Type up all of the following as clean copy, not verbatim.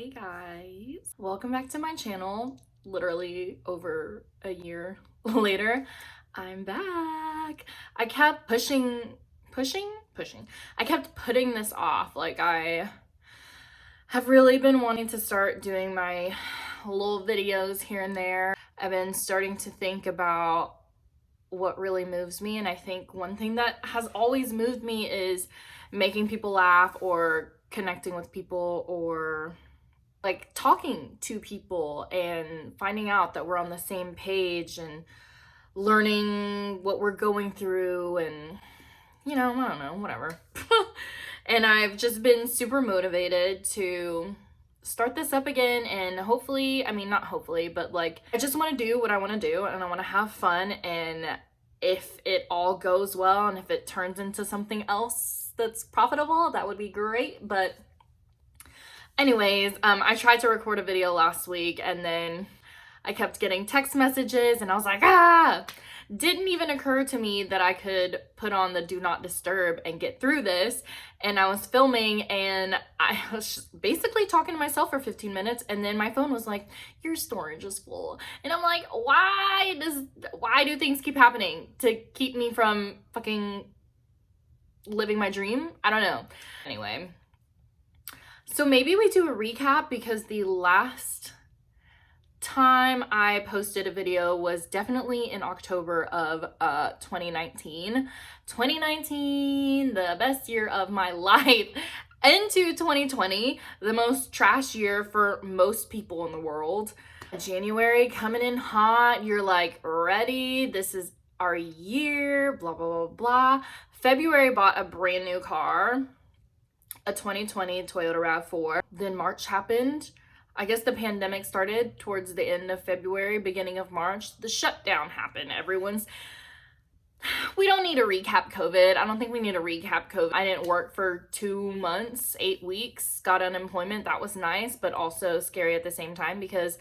Hey guys, welcome back to my channel. Literally over a year later, I'm back. I kept pushing. I kept putting this off. Like, I have really been wanting to start doing my little videos here and there. I've been starting to think about what really moves me, and I think one thing that has always moved me is making people laugh or connecting with people or like talking to people and finding out that we're on the same page and learning what we're going through and I don't know, whatever. And I've just been super motivated to start this up again, and hopefully, I mean, not hopefully, but like, I just want to do what I want to do and I want to have fun. And if it all goes well and if it turns into something else that's profitable, that would be great. But anyways, I tried to record a video last week and then I kept getting text messages and I was like, didn't even occur to me that I could put on the do not disturb and get through this. And I was filming and I was basically talking to myself for 15 minutes and then my phone was like, your storage is full. And I'm like, why do things keep happening to keep me from fucking living my dream? I don't know. Anyway, so maybe we do a recap, because the last time I posted a video was definitely in October of 2019. 2019, the best year of my life. Into 2020, the most trash year for most people in the world. January coming in hot, you're like, ready, this is our year, blah, blah, blah, blah. February bought a brand new car, a 2020 Toyota RAV4. Then March happened. I guess the pandemic started towards the end of February, beginning of March. The shutdown happened. We don't need to recap COVID. I don't think we need to recap COVID. I didn't work for 2 months, 8 weeks, got unemployment. That was nice, but also scary at the same time, because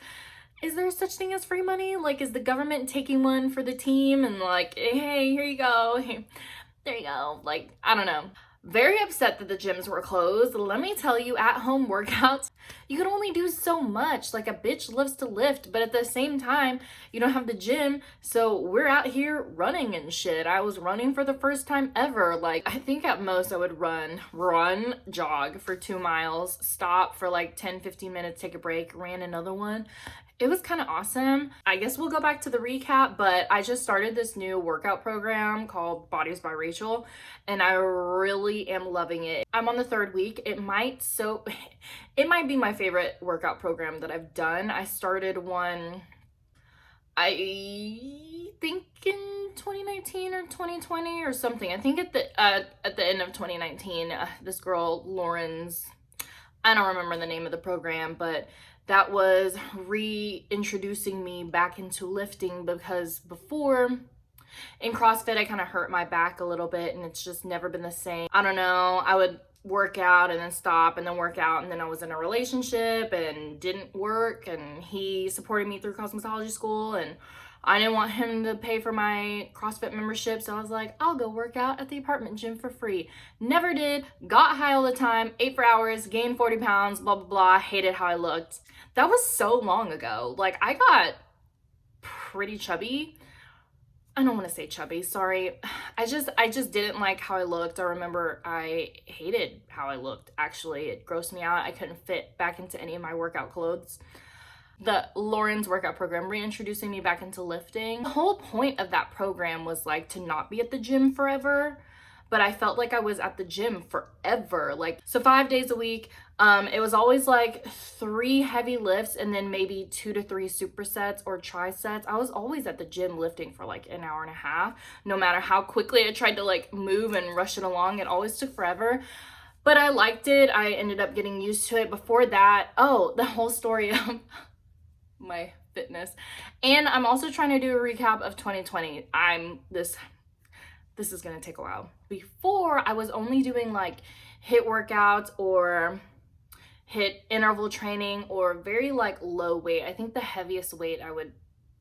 is there such thing as free money? Like, is the government taking one for the team and like, hey, here you go. Hey, there you go. Like, I don't know. Very upset that the gyms were closed. Let me tell you, at-home workouts, you can only do so much. Like, a bitch lives to lift, but at the same time, you don't have the gym, so we're out here running and shit. I was running for the first time ever. Like, I think at most I would jog for 2 miles, stop for like 10-15 minutes, take a break, ran another one. It was kind of awesome. I guess we'll go back to the recap, but I just started this new workout program called Bodies by Rachel, and I really am loving it. I'm on the 3rd week. It might be my favorite workout program that I've done. I started one, I think in 2019 or 2020 or something. I think at the end of 2019, this girl, Lauren's, I don't remember the name of the program, but that was reintroducing me back into lifting, because before in CrossFit, I kind of hurt my back a little bit and it's just never been the same. I don't know. I would work out and then stop and then work out, and then I was in a relationship and didn't work, and he supported me through cosmetology school, and I didn't want him to pay for my CrossFit membership, so I was like, I'll go work out at the apartment gym for free. Never did, got high all the time, ate for hours, gained 40 pounds, blah, blah, blah, hated how I looked. That was so long ago. Like, I got pretty chubby. I don't want to say chubby, sorry. I just didn't like how I looked. I remember I hated how I looked, actually. It grossed me out. I couldn't fit back into any of my workout clothes. The Lauren's workout program reintroducing me back into lifting. The whole point of that program was like to not be at the gym forever, but I felt like I was at the gym forever. Like, so 5 days a week, it was always like 3 heavy lifts and then maybe 2 to 3 supersets or trisets. I was always at the gym lifting for like an hour and a half. No matter how quickly I tried to like move and rush it along, it always took forever. But I liked it. I ended up getting used to it. Before that, the whole story of my fitness. And I'm also trying to do a recap of 2020. This is gonna take a while. Before, I was only doing like HIIT workouts or HIIT interval training or very like low weight. I think the heaviest weight I would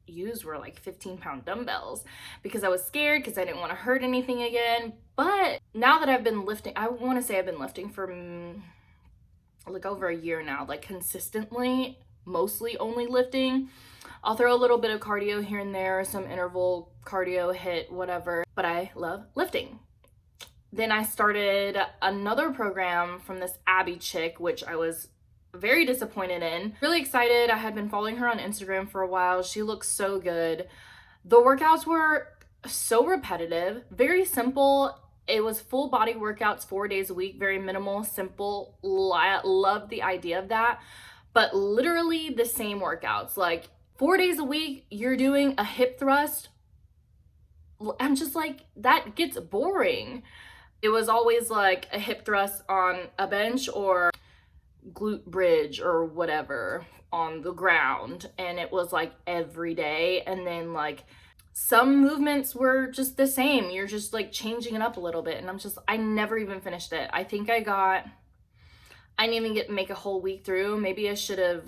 use were like 15-pound dumbbells, because I was scared, because I didn't want to hurt anything again. But now that I've been lifting, I want to say I've been lifting for like over a year now, like consistently, mostly only lifting. I'll throw a little bit of cardio here and there, some interval cardio, hit, whatever, but I love lifting. Then I started another program from this Abby chick, which I was very disappointed in. Really excited. I had been following her on Instagram for a while. She looks so good. The workouts were so repetitive, very simple. It was full body workouts 4 days a week, very minimal, simple. Love the idea of that. But literally the same workouts, like 4 days a week, you're doing a hip thrust. I'm just like, that gets boring. It was always like a hip thrust on a bench or glute bridge or whatever on the ground. And it was like every day. And then like some movements were just the same. You're just like changing it up a little bit. And I never even finished it. I think I didn't even make a whole week through. Maybe I should have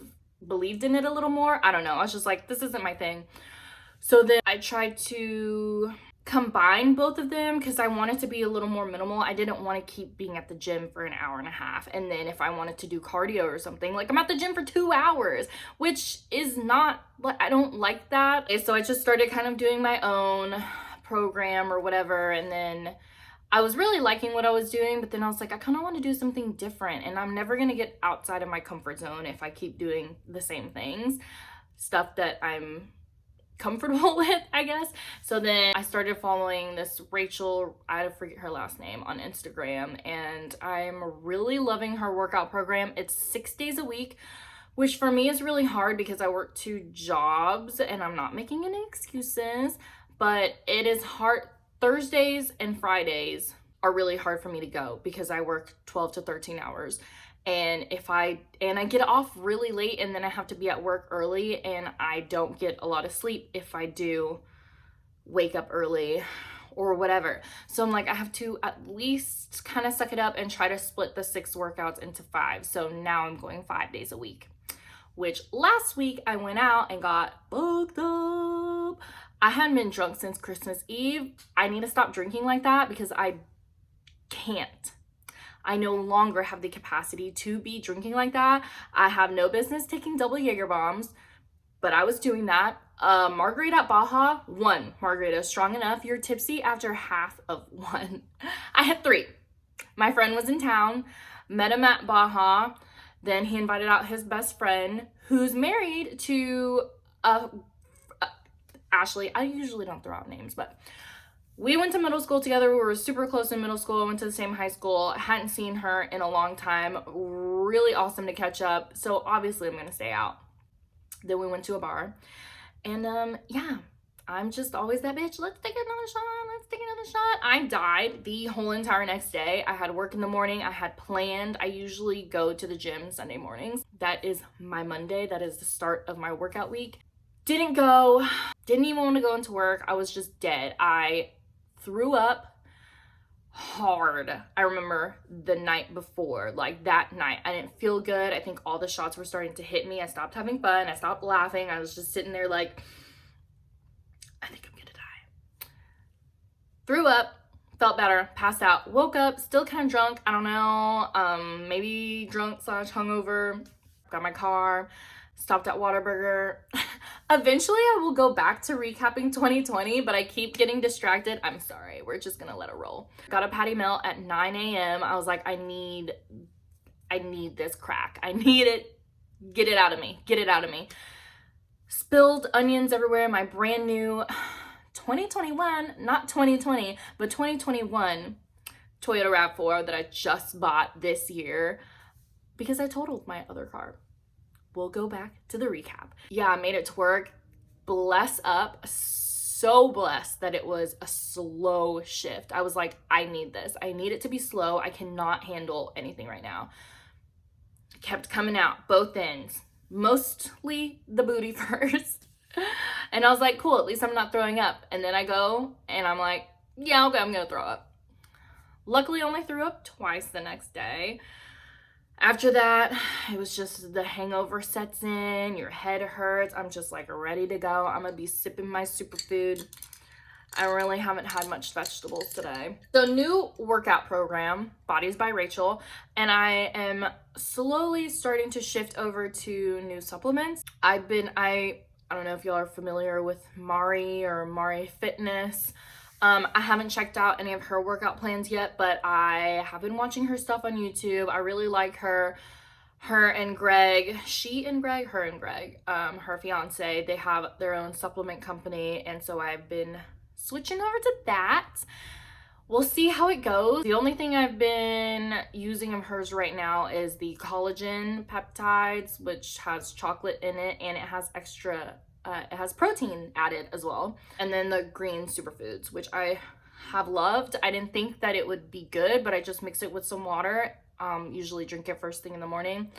believed in it a little more. I don't know. I was just like, this isn't my thing. So then I tried to combine both of them because I wanted to be a little more minimal. I didn't want to keep being at the gym for an hour and a half. And then if I wanted to do cardio or something, like I'm at the gym for 2 hours, which is not, I don't like that. So I just started kind of doing my own program or whatever. And then I was really liking what I was doing, but then I was like, I kind of want to do something different. And I'm never going to get outside of my comfort zone if I keep doing the same things, stuff that I'm comfortable with, I guess. So then I started following this Rachel, I forget her last name, on Instagram, and I'm really loving her workout program. It's 6 days a week, which for me is really hard because I work 2 jobs and I'm not making any excuses, but it is hard. Thursdays and Fridays are really hard for me to go because I work 12 to 13 hours. And I get off really late, and then I have to be at work early, and I don't get a lot of sleep if I do wake up early or whatever. So I'm like, I have to at least kind of suck it up and try to split the 6 workouts into 5. So now I'm going 5 days a week, which last week I went out and got booked up. I hadn't been drunk since Christmas Eve. I need to stop drinking like that because I can't. I no longer have the capacity to be drinking like that. I have no business taking double Jaeger bombs, but I was doing that. Margarita at Baja, 1 margarita, strong enough. You're tipsy after half of 1. I had 3. My friend was in town, met him at Baja. Then he invited out his best friend who's married to Ashley. I usually don't throw out names, but we went to middle school together. We were super close in middle school. Went to the same high school. Hadn't seen her in a long time. Really awesome to catch up. So obviously I'm going to stay out. Then we went to a bar. And yeah, I'm just always that bitch. Let's take another shot. Let's take another shot. I died the whole entire next day. I had work in the morning. I had planned. I usually go to the gym Sunday mornings. That is my Monday. That is the start of my workout week. Didn't go. Didn't even want to go into work. I was just dead. I threw up hard. I remember the night before, like that night, I didn't feel good. I think all the shots were starting to hit me. I stopped having fun. I stopped laughing. I was just sitting there like, I think I'm gonna die. Threw up, felt better, passed out, woke up, still kind of drunk. I don't know, maybe drunk / hungover. Got my car, stopped at Whataburger. Eventually I will go back to recapping 2020, but I keep getting distracted. I'm sorry, we're just gonna let it roll. Got a patty melt at 9 a.m. I was like, I need this crack. I need it. Get it out of me. Get it out of me. Spilled onions everywhere. My brand new 2021, not 2020, but 2021 Toyota RAV4 that I just bought this year because I totaled my other car. We'll go back to the recap. Yeah, I made it to work. Bless up. So blessed that it was a slow shift. I was like, I need this. I need it to be slow. I cannot handle anything right now. Kept coming out both ends. Mostly the booty first. And I was like, cool, at least I'm not throwing up. And then I go and I'm like, yeah, okay, I'm gonna throw up. Luckily, only threw up twice the next day. After that, it was just the hangover sets in, your head hurts. I'm just like ready to go. I'm gonna be sipping my superfood. I really haven't had much vegetables today. So new workout program, Bodies by Rachel, and I am slowly starting to shift over to new supplements. I don't know if y'all are familiar with Mari or Mari Fitness. I haven't checked out any of her workout plans yet, but I have been watching her stuff on YouTube. I really like her. Her and Greg, her fiance, they have their own supplement company, and so I've been switching over to that. We'll see how it goes. The only thing I've been using of hers right now is the collagen peptides, which has chocolate in it, and it has it has protein added as well. And then the green superfoods, which I have loved. I didn't think that it would be good, but I just mix it with some water. Usually drink it first thing in the morning,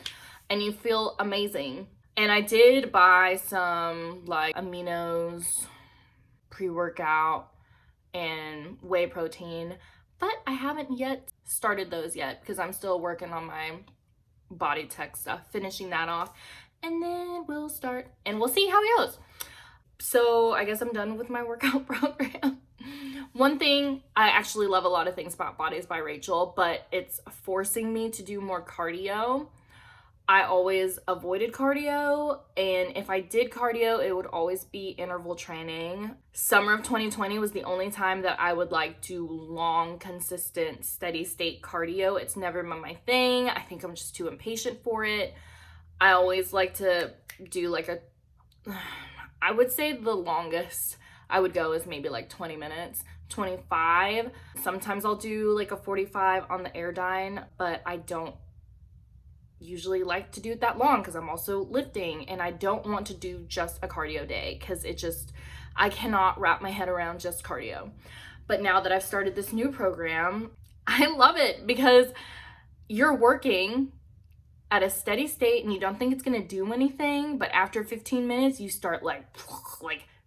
and you feel amazing. And I did buy some like aminos, pre-workout, and whey protein, but I haven't yet started those yet because I'm still working on my body tech stuff, finishing that off, and then we'll start and we'll see how it goes. So I guess I'm done with my workout program. One thing, I actually love a lot of things about Bodies by Rachel, but it's forcing me to do more cardio. I always avoided cardio, and if I did cardio, it would always be interval training. Summer of 2020 was the only time that I would like do long, consistent, steady state cardio. It's never been my thing. I think I'm just too impatient for it. I always like to do like I would say the longest I would go is maybe like 20 minutes, 25. Sometimes I'll do like a 45 on the Airdyne, but I don't usually like to do it that long because I'm also lifting, and I don't want to do just a cardio day because I cannot wrap my head around just cardio. But now that I've started this new program, I love it because you're working at a steady state and you don't think it's gonna do anything, but after 15 minutes you start like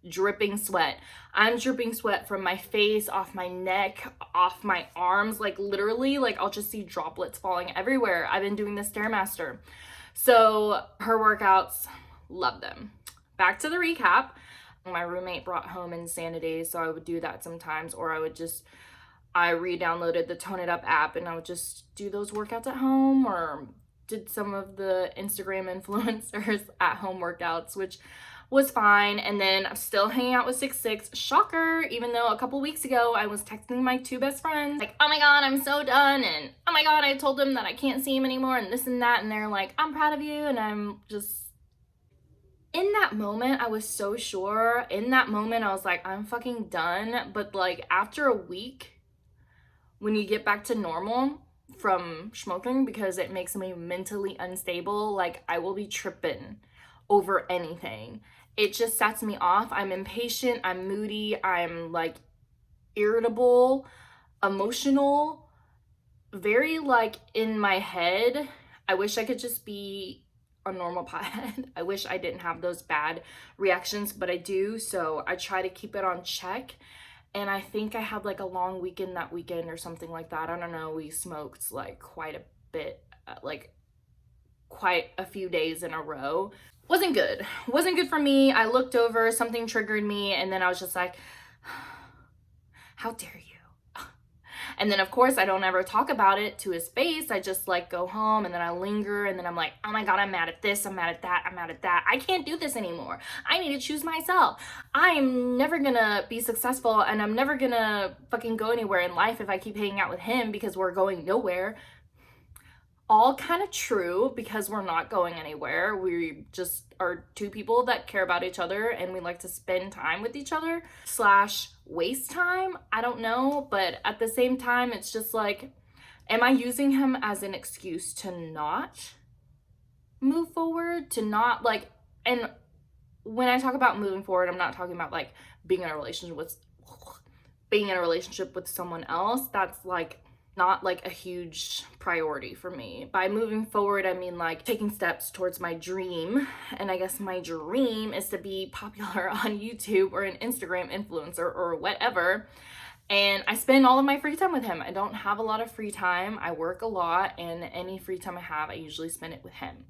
dripping sweat. I'm dripping sweat from my face, off my neck, off my arms, like literally, like I'll just see droplets falling everywhere. I've been doing the Stairmaster. So her workouts, love them. Back to the recap. My roommate brought home Insanity, so I would do that sometimes, or I re-downloaded the Tone It Up app and I would just do those workouts at home, or did some of the Instagram influencers at home workouts, which was fine. And then I'm still hanging out with 6'6". Shocker, even though a couple weeks ago I was texting my two best friends like, oh my god, I'm so done, and oh my god, I told them that I can't see him anymore, and this and that, and they're like, I'm proud of you. And I'm just, in that moment, I was so sure. In that moment, I was like, I'm fucking done. But like after a week, when you get back to normal from smoking, because it makes me mentally unstable, like I will be tripping over anything. It just sets me off. I'm impatient, I'm moody, I'm like irritable, emotional, very like in my head. I wish I could just be a normal pothead. I wish I didn't have those bad reactions, but I do. So I try to keep it on check. And I think I had like a long weekend that weekend or something like that. I don't know. We smoked like quite a bit, like quite a few days in a row. Wasn't good for me. I looked over, something triggered me, and then I was just like, how dare you? And then of course I don't ever talk about it to his face. I just like go home, and then I linger, and then I'm like, oh my god, I'm mad at this, I'm mad at that, I'm mad at that. I can't do this anymore. I need to choose myself. I'm never gonna be successful, and I'm never gonna fucking go anywhere in life if I keep hanging out with him because we're going nowhere. All kind of true, because we're not going anywhere. We just are two people that care about each other, and we like to spend time with each other / waste time. I don't know, but at the same time, it's just like, am I using him as an excuse to not move forward, to not like, and when I talk about moving forward, I'm not talking about like being in a relationship with someone else. That's like not like a huge priority for me. By moving forward, I mean like taking steps towards my dream. And I guess my dream is to be popular on YouTube or an Instagram influencer or whatever. And I spend all of my free time with him. I don't have a lot of free time. I work a lot, and any free time I have, I usually spend it with him.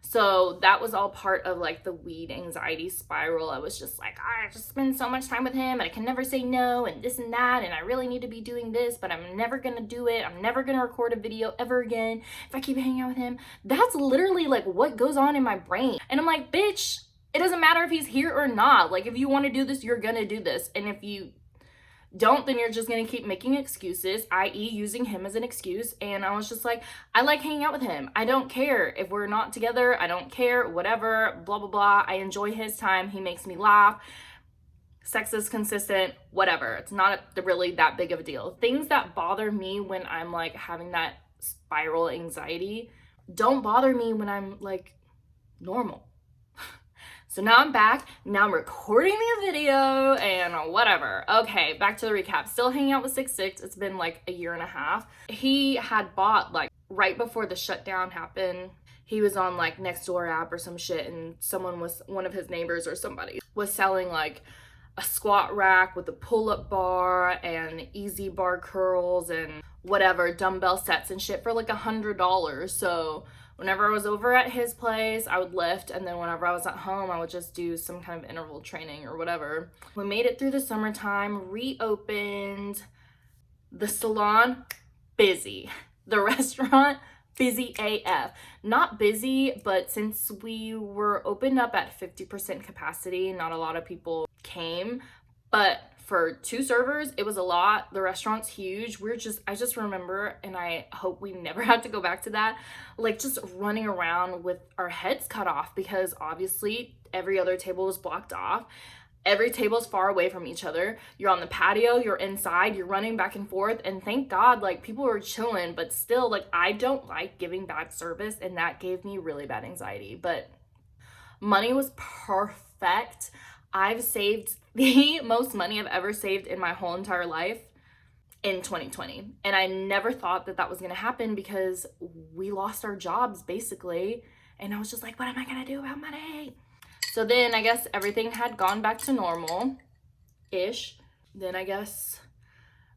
So that was all part of like the weed anxiety spiral. I was just like, I just spend so much time with him and I can never say no and this and that, and I really need to be doing this, but I'm never gonna do it. I'm never gonna record a video ever again if I keep hanging out with him. That's literally like what goes on in my brain. And I'm like, bitch, it doesn't matter if he's here or not. Like, if you want to do this, you're gonna do this. And if you don't, then you're just gonna keep making excuses, i.e. using him as an excuse. And I was just like, I like hanging out with him. I don't care if we're not together. I don't care, whatever, blah, blah, blah. I enjoy his time. He makes me laugh. Sex is consistent, whatever. It's not really that big of a deal. Things that bother me when I'm like having that spiral anxiety don't bother me when I'm like normal. So now I'm back, now I'm recording the video and whatever. Okay, back to the recap. Still hanging out with 6'6". It's been like a year and a half. He had bought, like, right before the shutdown happened, he was on like Nextdoor app or some shit, and one of his neighbors or somebody was selling like a squat rack with a pull-up bar and easy bar curls and whatever, dumbbell sets and shit for like $100. So whenever I was over at his place, I would lift, and then whenever I was at home, I would just do some kind of interval training or whatever. We made it through the summertime, reopened. The salon, busy. The restaurant, busy AF. Not busy, but since we were opened up at 50% capacity, not a lot of people came. But for 2 servers, it was a lot. The restaurant's huge. I just remember, and I hope we never have to go back to that, like just running around with our heads cut off, because obviously every other table was blocked off. Every table's far away from each other. You're on the patio, you're inside, you're running back and forth, and thank God, like, people were chilling, but still, like, I don't like giving bad service, and that gave me really bad anxiety. But money was perfect. I've saved the most money I've ever saved in my whole entire life in 2020. And I never thought that that was gonna happen, because we lost our jobs, basically. And I was just like, what am I gonna do about money? So then I guess everything had gone back to normal-ish. Then I guess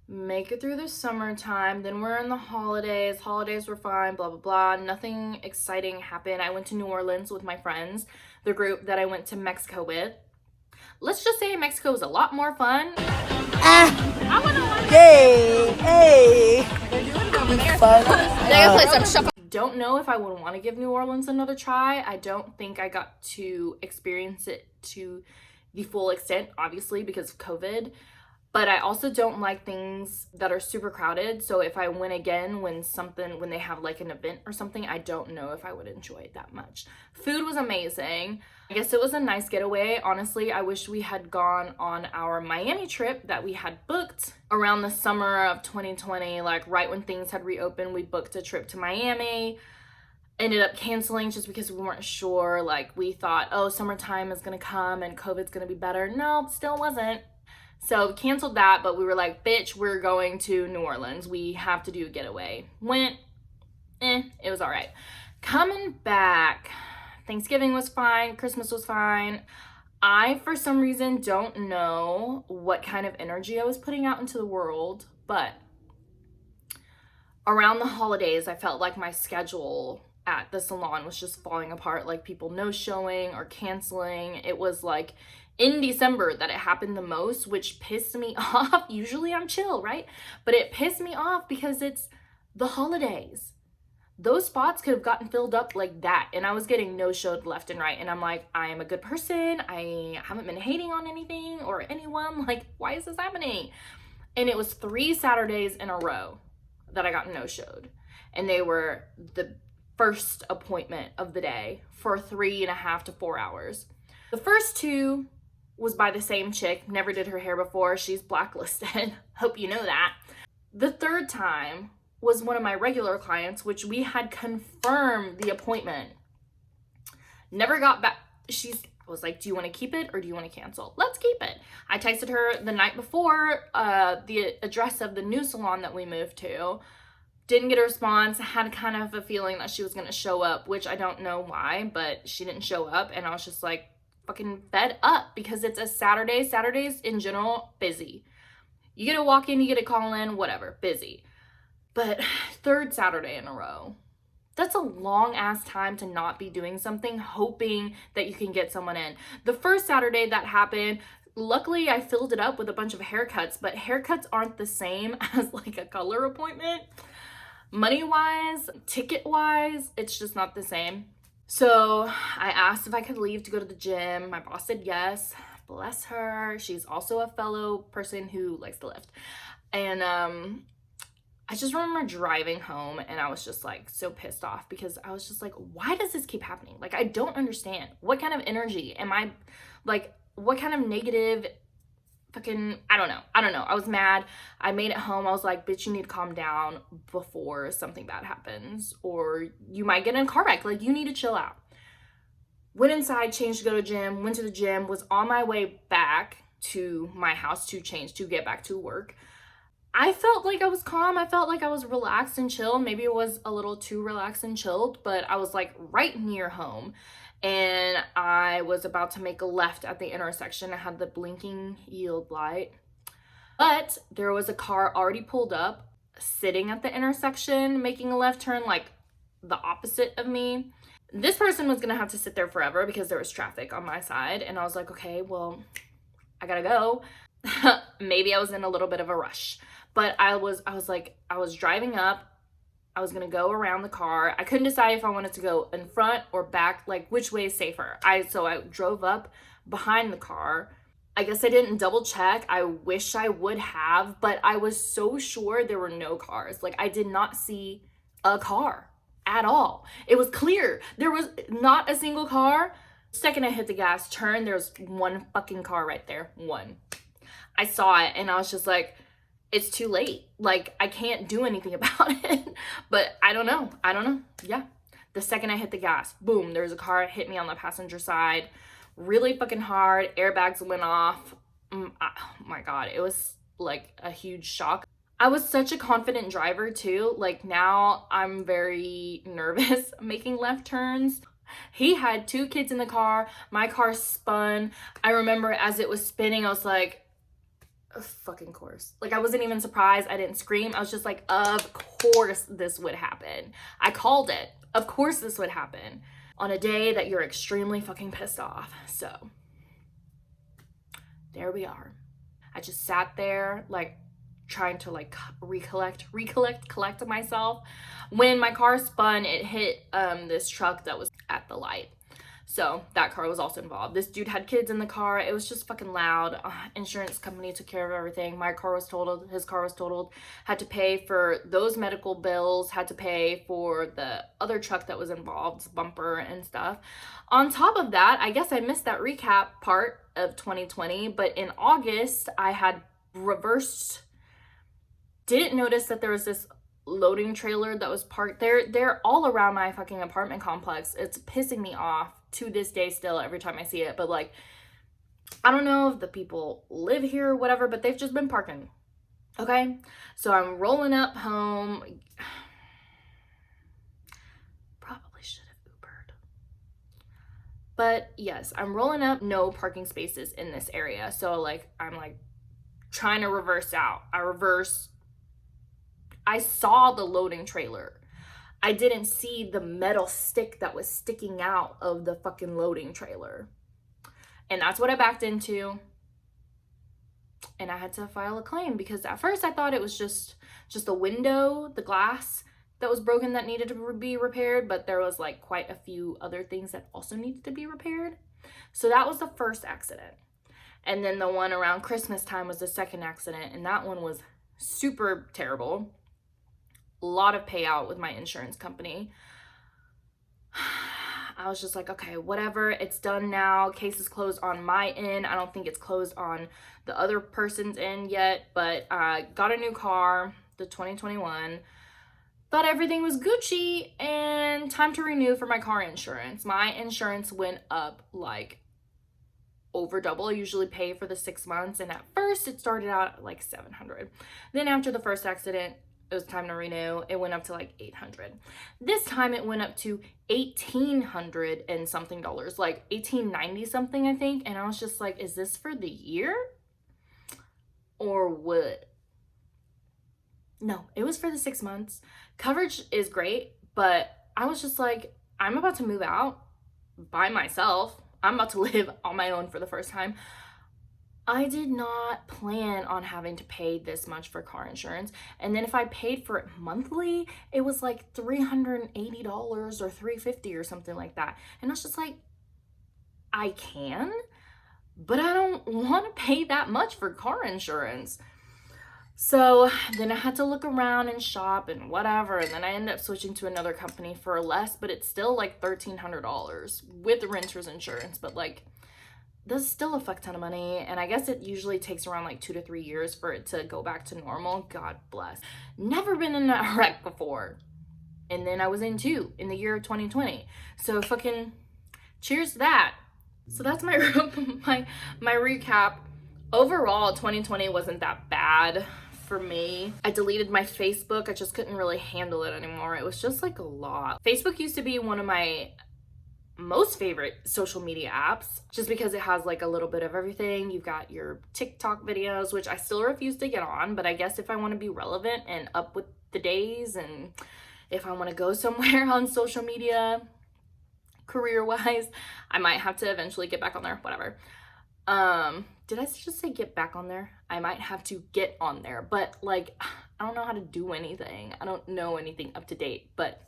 make it through the summertime. Then we're in the holidays. Holidays were fine, blah, blah, blah. Nothing exciting happened. I went to New Orleans with my friends, the group that I went to Mexico with. Let's just say Mexico was a lot more fun. I want to learn. Hey. They're doing fun. They're gonna play some shuffle. Don't know if I would want to give New Orleans another try. I don't think I got to experience it to the full extent, obviously, because of COVID. But I also don't like things that are super crowded. So if I went again when they have like an event or something, I don't know if I would enjoy it that much. Food was amazing. I guess it was a nice getaway. Honestly, I wish we had gone on our Miami trip that we had booked around the summer of 2020. Like right when things had reopened, we booked a trip to Miami. Ended up canceling just because we weren't sure. Like we thought, oh, summertime is gonna come and COVID's gonna be better. Nope, still wasn't. So canceled that, but we were like, bitch, we're going to New Orleans. We have to do a getaway. Went, it was all right. Coming back, Thanksgiving was fine. Christmas was fine. I, for some reason, don't know what kind of energy I was putting out into the world, but around the holidays, I felt like my schedule at the salon was just falling apart, like people no-showing or canceling. It was like in December that it happened the most, which pissed me off. Usually I'm chill, right? But it pissed me off because it's the holidays. Those spots could have gotten filled up like that, and I was getting no-showed left and right. And I'm like, I am a good person. I haven't been hating on anything or anyone. Like, why is this happening? And it was 3 Saturdays in a row that I got no-showed. And they were the first appointment of the day for 3.5 to 4 hours. The first 2 was by the same chick, never did her hair before. She's blacklisted. Hope you know that. The third time was one of my regular clients, which we had confirmed the appointment. Never got back. I was like, do you want to keep it or do you want to cancel? Let's keep it. I texted her the night before the address of the new salon that we moved to. Didn't get a response. Had kind of a feeling that she was going to show up, which I don't know why, but she didn't show up. And I was just like fucking fed up because it's a Saturday. Saturdays in general, busy. You get to walk in, you get to call in, whatever, busy. But 3rd Saturday in a row, That's a long ass time to not be doing something, hoping that you can get someone in. The first Saturday that happened, luckily I filled it up with a bunch of haircuts, but haircuts aren't the same as like a color appointment. Money wise, ticket wise, it's just not the same. So I asked if I could leave to go to the gym. My boss said yes. Bless her. She's also a fellow person who likes to lift. And I just remember driving home and I was just like so pissed off because I was just like, why does this keep happening? Like, I don't understand. What kind of energy am I, like, what kind of negative fucking, I don't know. I was mad. I made it home. I was like, bitch, you need to calm down before something bad happens or you might get in a car wreck. Like, you need to chill out. Went inside, changed to go to the gym, went to the gym, was on my way back to my house to change to get back to work. I felt like I was calm. I felt like I was relaxed and chill. Maybe it was a little too relaxed and chilled, but I was like right near home and I was about to make a left at the intersection. I had the blinking yield light, but there was a car already pulled up, sitting at the intersection, making a left turn, like the opposite of me. This person was gonna have to sit there forever because there was traffic on my side. And I was like, okay, well, I gotta go. Maybe I was in a little bit of a rush. But I was driving up. I was gonna go around the car. I couldn't decide if I wanted to go in front or back, like which way is safer. So I drove up behind the car. I guess I didn't double check. I wish I would have, but I was so sure there were no cars. Like, I did not see a car at all. It was clear. There was not a single car. Second I hit the gas, turn, there's one fucking car right there. One. I saw it and I was just like, it's too late. Like, I can't do anything about it. But I don't know. Yeah. The second I hit the gas, boom, there was a car hit me on the passenger side really fucking hard. Airbags went off. Oh my God. It was like a huge shock. I was such a confident driver too. Like, now I'm very nervous making left turns. He had 2 kids in the car. My car spun. I remember as it was spinning, I was like, fucking course. Like, I wasn't even surprised. I didn't scream. I was just like, of course this would happen. I called it. Of course this would happen on a day that you're extremely fucking pissed off. So there we are. I just sat there like trying to like collect myself. When my car spun, it hit this truck that was at the light. So that car was also involved. This dude had kids in the car. It was just fucking loud. Insurance company took care of everything. My car was totaled. His car was totaled. Had to pay for those medical bills. Had to pay for the other truck that was involved, bumper and stuff. On top of that, I guess I missed that recap part of 2020. But in August, I had reversed. Didn't notice that there was this loading trailer that was parked there. They're all around my fucking apartment complex. It's pissing me off to this day still every time I see it. But like, I don't know if the people live here or whatever, but they've just been parking. Okay, so I'm rolling up home. Probably should have Ubered. But yes, I'm rolling up, no parking spaces in this area. So like, I'm like trying to reverse out. I saw the loading trailer. I didn't see the metal stick that was sticking out of the fucking loading trailer. And that's what I backed into. And I had to file a claim because at first I thought it was just the window, the glass that was broken that needed to be repaired, but there was like quite a few other things that also needed to be repaired. So that was the first accident. And then the one around Christmas time was the second accident, and that one was super terrible. A lot of payout with my insurance company. I was just like, okay, whatever, it's done now. Case is closed on my end. I don't think it's closed on the other person's end yet, but I got a new car, the 2021. Thought everything was Gucci, and time to renew for my car insurance. My insurance went up like over double. I usually pay for the 6 months, and at first it started out at like $700. Then after the first accident, it was time to renew. It went up to like $800. This time it went up to $1,800 and something dollars, like $1,890 something, I think. And I was just like, is this for the year or what? No, it was for the 6 months. Coverage is great, but I was just like, I'm about to move out by myself. I'm about to live on my own for the first time. I did not plan on having to pay this much for car insurance. And then if I paid for it monthly, it was like $380 or $350 or something like that. And I was just like, I can, but I don't want to pay that much for car insurance. So then I had to look around and shop and whatever, and then I ended up switching to another company for less, but it's still like $1,300 with renter's insurance. But like, that's still a fuck ton of money, and I guess it usually takes around like 2 to 3 years for it to go back to normal. God bless. Never been in a wreck before, and then I was in two in the year of 2020. So fucking cheers to that. So that's my my recap. Overall, 2020 wasn't that bad for me. I deleted my Facebook. I just couldn't really handle it anymore. It was just like a lot. Facebook used to be one of my most favorite social media apps just because it has like a little bit of everything. You've got your TikTok videos, which I still refuse to get on, but I guess if I want to be relevant and up with the days, and if I want to go somewhere on social media career-wise, I might have to eventually get back on there, whatever. Did I just say get back on there? I might have to get on there, but like, I don't know how to do anything. I don't know anything up to date, but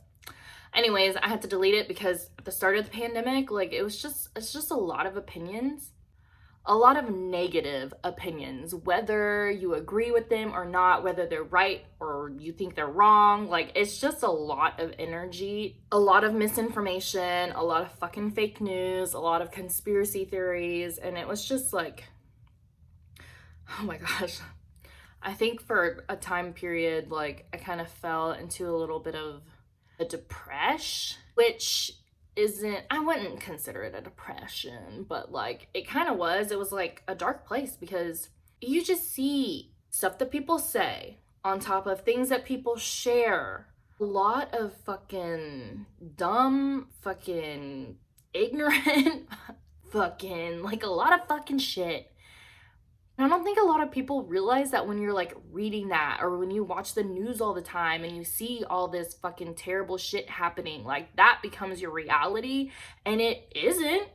anyways, I had to delete it because at the start of the pandemic, like it's just a lot of opinions, a lot of negative opinions, whether you agree with them or not, whether they're right or you think they're wrong. Like, it's just a lot of energy, a lot of misinformation, a lot of fucking fake news, a lot of conspiracy theories. And it was just like, oh my gosh. I think for a time period, like I kind of fell into a little bit of a depression, which isn't, I wouldn't consider it a depression, but like it kind of was. It was like a dark place because you just see stuff that people say on top of things that people share. A lot of fucking dumb, fucking ignorant, fucking like a lot of fucking shit. I don't think a lot of people realize that when you're like reading that, or when you watch the news all the time and you see all this fucking terrible shit happening, like that becomes your reality, and it isn't.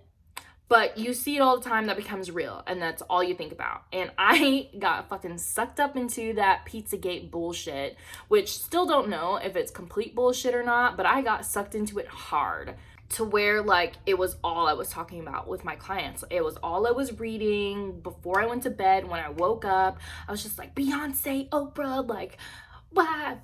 But you see it all the time, that becomes real, and that's all you think about. And I got fucking sucked up into that Pizzagate bullshit, which still don't know if it's complete bullshit or not, but I got sucked into it hard. To where like it was all I was talking about with my clients. It was all I was reading before I went to bed. When I woke up, I was just like, Beyonce, Oprah, like, what?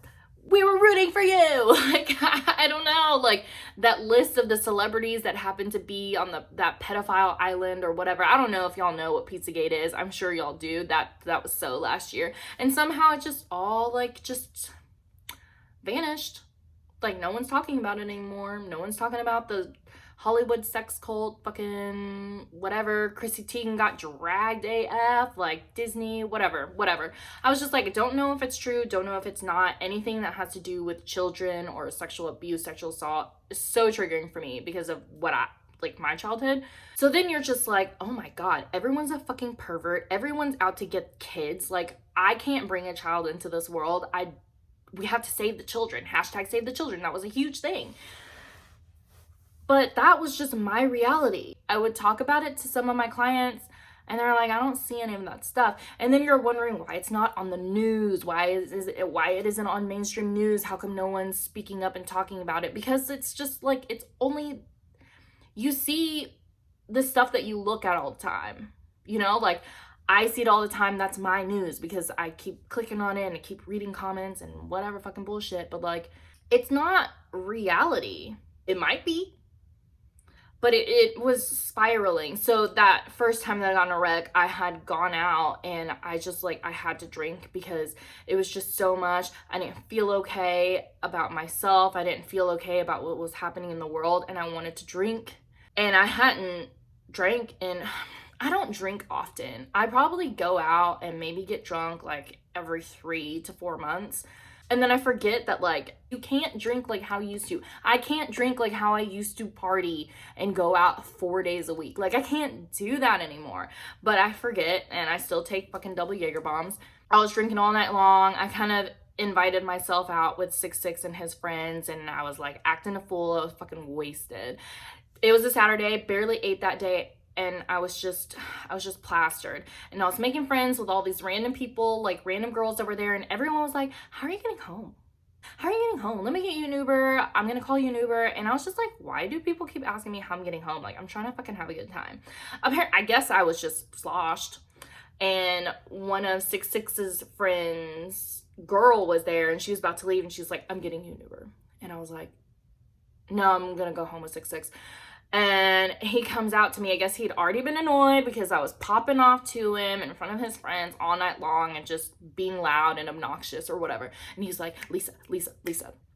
We were rooting for you. Like, I don't know, like that list of the celebrities that happened to be on that pedophile island or whatever. I don't know if y'all know what Pizzagate is. I'm sure y'all do. That was so last year. And somehow it just all like just vanished. Like, no one's talking about it anymore. No one's talking about the Hollywood sex cult, fucking whatever. Chrissy Teigen got dragged AF, like Disney, whatever. I was just like, don't know if it's true, don't know if it's not. Anything that has to do with children or sexual abuse, sexual assault is so triggering for me because of what like my childhood. So then you're just like, oh my God, everyone's a fucking pervert. Everyone's out to get kids. Like, I can't bring a child into this world. We have to save the children. Hashtag save the children. That was a huge thing. But that was just my reality. I would talk about it to some of my clients and they're like, I don't see any of that stuff. And then you're wondering why it's not on the news. Why it isn't on mainstream news? How come no one's speaking up and talking about it? Because it's just like, it's only, you see the stuff that you look at all the time. You know, like, I see it all the time. That's my news because I keep clicking on it and I keep reading comments and whatever fucking bullshit. But like, it's not reality. It might be, but it was spiraling. So that first time that I got in a wreck, I had gone out and I just like, I had to drink because it was just so much. I didn't feel okay about myself. I didn't feel okay about what was happening in the world, and I wanted to drink. And I hadn't drank in, I don't drink often. I probably go out and maybe get drunk like every 3 to 4 months. And then I forget that like, you can't drink like how you used to. I can't drink like how I used to party and go out 4 days a week. Like, I can't do that anymore. But I forget, and I still take fucking double Jaeger bombs. I was drinking all night long. I kind of invited myself out with 6'6" and his friends, and I was like acting a fool. I was fucking wasted. It was a Saturday, barely ate that day, and I was just plastered. And I was making friends with all these random people, like random girls over there, and everyone was like, how are you getting home? How are you getting home? Let me get you an Uber. I'm gonna call you an Uber. And I was just like, why do people keep asking me how I'm getting home? Like, I'm trying to fucking have a good time. I guess I was just sloshed. And one of 6'6's friends, girl, was there, and she was about to leave, and she was like, I'm getting you an Uber. And I was like, no, I'm gonna go home with 6'6. And he comes out to me. I guess he'd already been annoyed because I was popping off to him in front of his friends all night long and just being loud and obnoxious or whatever. And he's like, Lisa,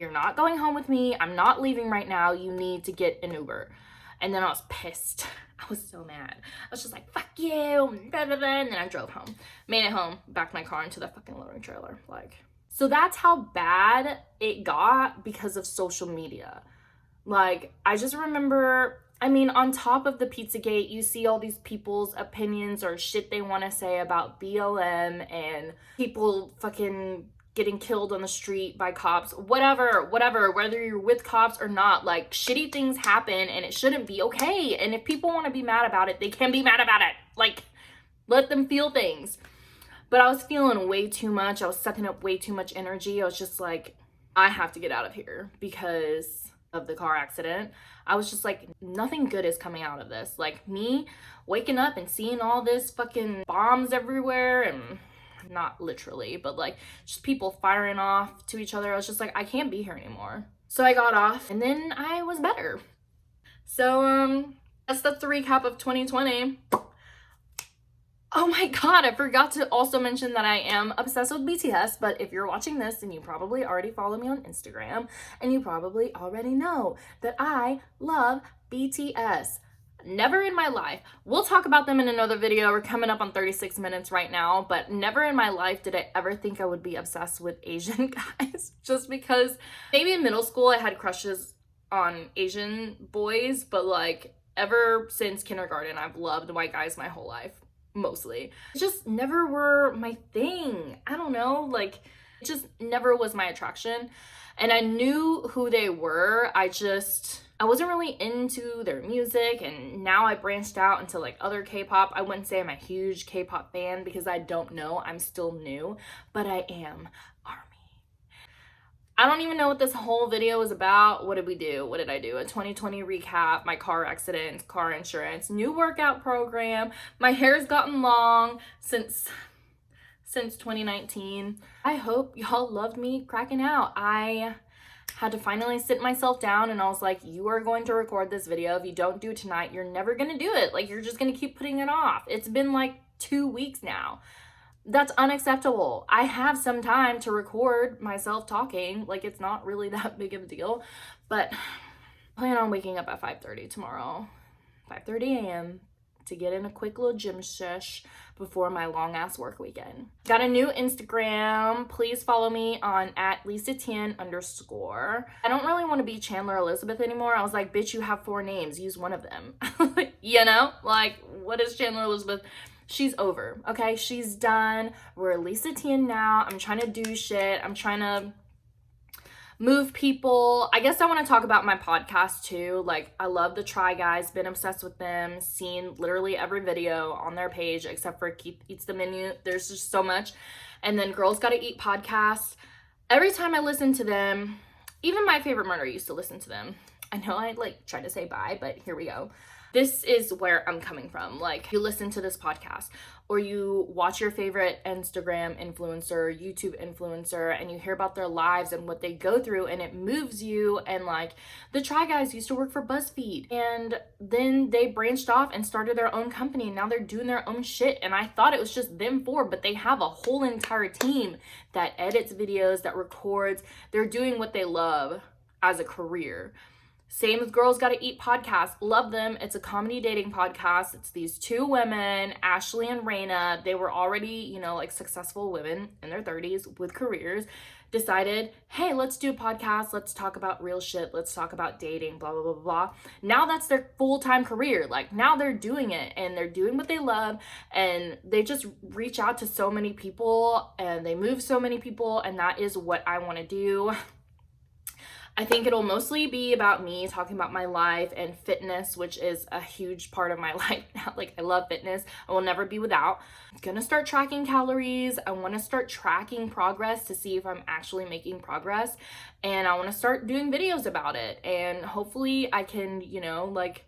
you're not going home with me. I'm not leaving right now. You need to get an Uber. And then I was pissed. I was so mad. I was just like, fuck you. Blah, blah, blah. And then I drove home. Made it home. Backed my car into the fucking loading trailer. Like, so that's how bad it got because of social media. Like, I just remember, I mean, on top of the Pizzagate, you see all these people's opinions or shit they want to say about BLM and people fucking getting killed on the street by cops, whatever, whether you're with cops or not. Like, shitty things happen and it shouldn't be okay. And if people want to be mad about it, they can be mad about it. Like, let them feel things. But I was feeling way too much. I was sucking up way too much energy. I was just like, I have to get out of here because of the car accident. I was just like, nothing good is coming out of this. Like, me waking up and seeing all this fucking bombs everywhere, and not literally, but like just people firing off to each other. I was just like, I can't be here anymore. So I got off, and then I was better. So that's the recap of 2020. Oh my god, I forgot to also mention that I am obsessed with BTS, but if you're watching this, then you probably already follow me on Instagram, and you probably already know that I love BTS. Never in my life. We'll talk about them in another video. We're coming up on 36 minutes right now, but never in my life did I ever think I would be obsessed with Asian guys. Just because maybe in middle school I had crushes on Asian boys, but like ever since kindergarten, I've loved white guys my whole life. Mostly. It just never were my thing. I don't know, like, it just never was my attraction. And I knew who they were. I wasn't really into their music, and now I branched out into like other K-pop. I wouldn't say I'm a huge K-pop fan because I don't know. I'm still new, but I am ARMY. I don't even know what this whole video is about. What did we do? What did I do? A 2020 recap, my car accident, car insurance, new workout program. My hair's gotten long since 2019. I hope y'all loved me cracking out. I had to finally sit myself down and I was like, you are going to record this video. If you don't do it tonight, you're never going to do it. Like, you're just going to keep putting it off. It's been like 2 weeks now. That's unacceptable. I have some time to record myself talking. Like, it's not really that big of a deal. But I plan on waking up at 5:30 tomorrow. 5:30 a.m. to get in a quick little gym sesh before my long-ass work weekend. Got a new Instagram. Please follow me on @LisaTien_. I don't really want to be Chandler Elizabeth anymore. I was like, bitch, you have 4 names. Use one of them. You know? Like, what is Chandler Elizabeth? She's over, okay? She's done. We're Lisa Tien now. I'm trying to do shit. I'm trying to move people. I guess I want to talk about my podcast too. Like, I love the Try Guys. Been obsessed with them. Seen literally every video on their page except for Keith Eats the Menu. There's just so much. And then Girls Gotta Eat podcast. Every time I listen to them, even My Favorite Murder used to listen to them. I know I like tried to say bye, but here we go. This is where I'm coming from. Like, you listen to this podcast or you watch your favorite Instagram influencer, YouTube influencer, and you hear about their lives and what they go through, and it moves you. And like, the Try Guys used to work for BuzzFeed, and then they branched off and started their own company, and now they're doing their own shit. And I thought it was just them 4, but they have a whole entire team that edits videos, that records. They're doing what they love as a career. Same with Girls Gotta Eat podcast. Love them. It's a comedy dating podcast. It's these 2 women, Ashley and Raina. They were already, you know, like successful women in their 30s with careers. decided, hey, let's do a podcast, let's talk about real shit, let's talk about dating, blah, blah, blah, blah. Now that's their full-time career. Like, now they're doing it and they're doing what they love, and they just reach out to so many people and they move so many people, and that is what I want to do. I think it'll mostly be about me talking about my life and fitness, which is a huge part of my life now. Like, I love fitness. I will never be without. I'm gonna start tracking calories. I want to start tracking progress to see if I'm actually making progress. And I want to start doing videos about it. And hopefully I can, you know, like,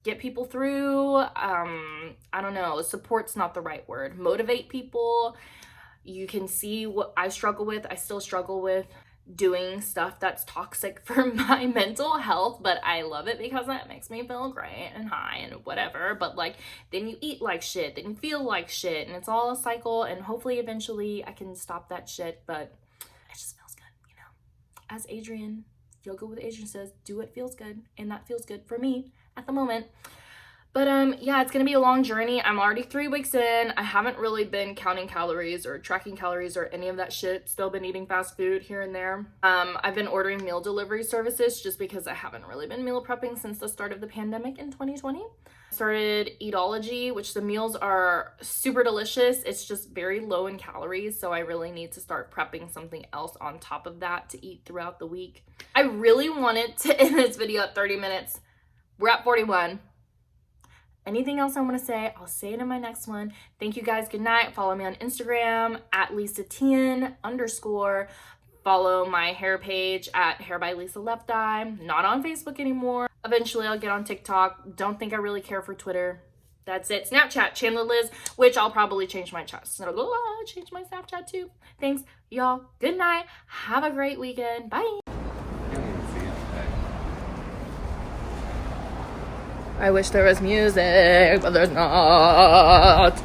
get people through. I don't know. Support's not the right word. Motivate people. You can see what I struggle with. I still struggle with doing stuff that's toxic for my mental health, but I love it because it makes me feel great and high and whatever. But like, then you eat like shit, then you feel like shit, and it's all a cycle, and hopefully eventually I can stop that shit. But it just feels good, you know. As Adrian, Yoga with Adrian says, do what feels good, and that feels good for me at the moment. But yeah, it's gonna be a long journey. I'm already 3 weeks in. I haven't really been counting calories or tracking calories or any of that shit. Still been eating fast food here and there. I've been ordering meal delivery services just because I haven't really been meal prepping since the start of the pandemic in 2020. Started Eatology, which the meals are super delicious. It's just very low in calories, so I really need to start prepping something else on top of that to eat throughout the week. I really wanted to end this video at 30 minutes. We're at 41. Anything else I want to say, I'll say it in my next one. Thank you guys. Good night. Follow me on Instagram at Lisa10_. Follow my hair page at Hair by Lisa Left Eye. Not on Facebook anymore. Eventually I'll get on TikTok. Don't think I really care for Twitter. That's it. Snapchat, Chandler Liz, which I'll probably change my chat. So change my Snapchat too. Thanks, y'all. Good night. Have a great weekend. Bye. I wish there was music, but there's not.